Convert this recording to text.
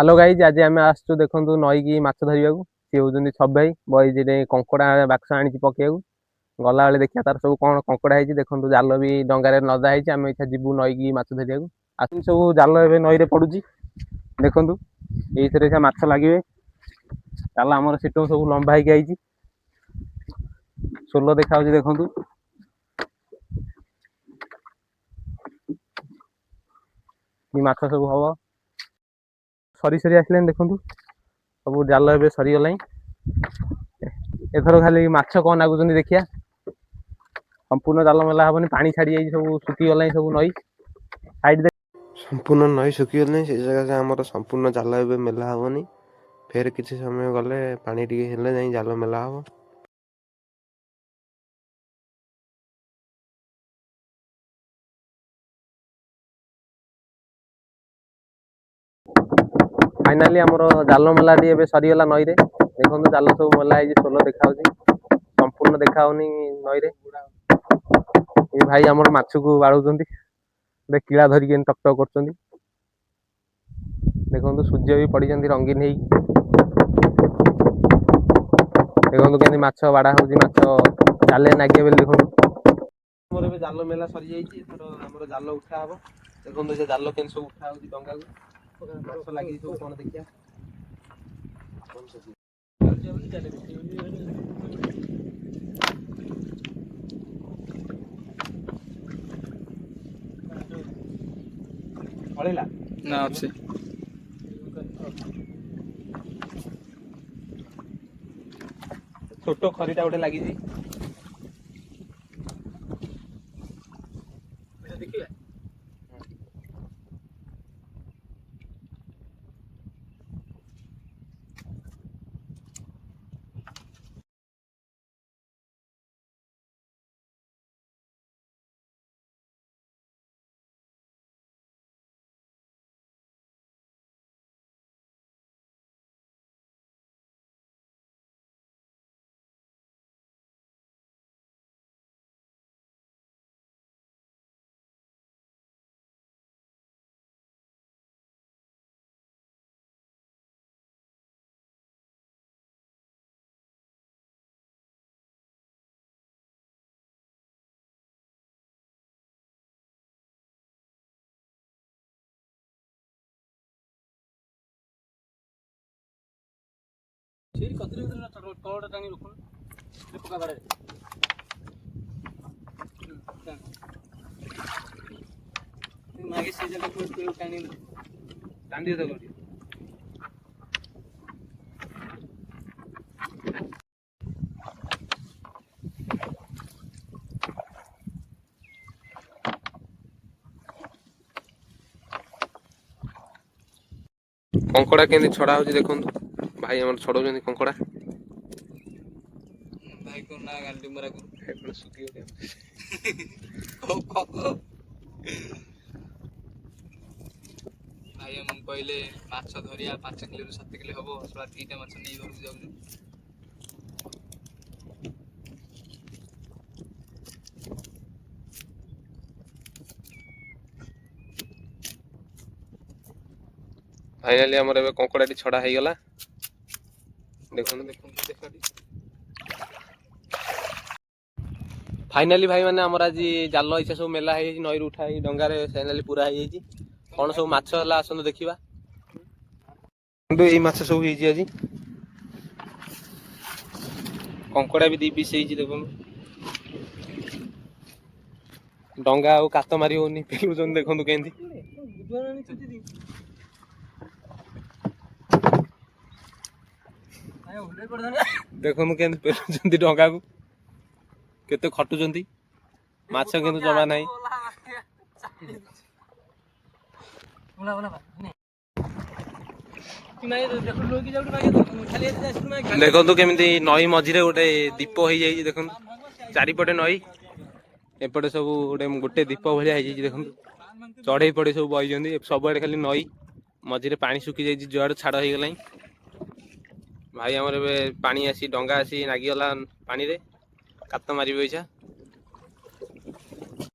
Hello guys, आज आम आसचु देखु नई की माछ धरवा सी हूँ सब भाई बईजे कंकड़ा बाक्स आनी पकेबू गला बेले देखिए तार सब कौन कंकड़ा है देखो जाल भी डंगार नदा है आम इच्छा जीवु नई की माछ धरवा आस सब जाल ए नई रे पड़ू देखु ये माछ लगे जाल आमर सीट सब लंबा होगी सोल देखा देखु माछ सब हम सरी सरी आसले देखु सब जाल ए सरीगला एथर खाली माछ कौन नागुच देखिया संपूर्ण जाल मेला हेनी पानी छाड़ी सब सुखीगला सब नई साइड संपूर्ण नई सुखीगले से जगह से आम संपूर्ण जाल ए मेला हेनी फेर किसी समय गले पानी टी जाए जाल मेला हम। फाइनाली आमर जाल मेला सरीगला नई रे देखो जाल सब मेला सोल देखा संपूर्ण देखा नई रे ये भाई आमर माछ को बाड़ू किला धरिक टकटक कर देखो सूर्य भी पड़ी रंगीन देखो के माछ बाड़ा हो जाले नागे देखो जाल मेला सरी जाइए जाल उठा हम देखो से जाल के सब उठा डंगा को लगी सब कौन देखिया पड़ेला ना अच्छे छोट खरीटा गोटे लगी कंकड़ा के छड़ा हो देखो भाई हम छड़ा कंकड़ा भाई को ना गांडी मरा को सुखी भाई हम पहले माछ धरिया 5 किलो 7 किलो हम सला 3टा माछ नहीं घर जाऊ फाइनाली आमर ए कंकड़ा छड़ा हो गला देखो फाइनाली भाई मैंने आमर आज जाल इच्छा सब मेला है नई उठा डंगार फाइनाली पूरा हो कौन सब माछ है आसतु देखा यही माछ सब आज कंकड़ा भी 2 पीस देखो डंगा आ कात मारी होनी पेलुन देखो केंदी देखो केंदी पेलुन डंगा को केते खटुचंती माछ केंतु जमा नाही देखो केमिति नई मझिरे गोटे दीप हो जाई देखो चारिपटे नई एपटे सब गोटे दीप भाया हो देखो चढ़ई पड़े सब बही सब खाली नई मझिरे पानी सुखी जाइए जुआड़ छाड़ हो गला भाई आमर पानी आसी डंगा आसी नागिगला पानी रे कात मारी पैसा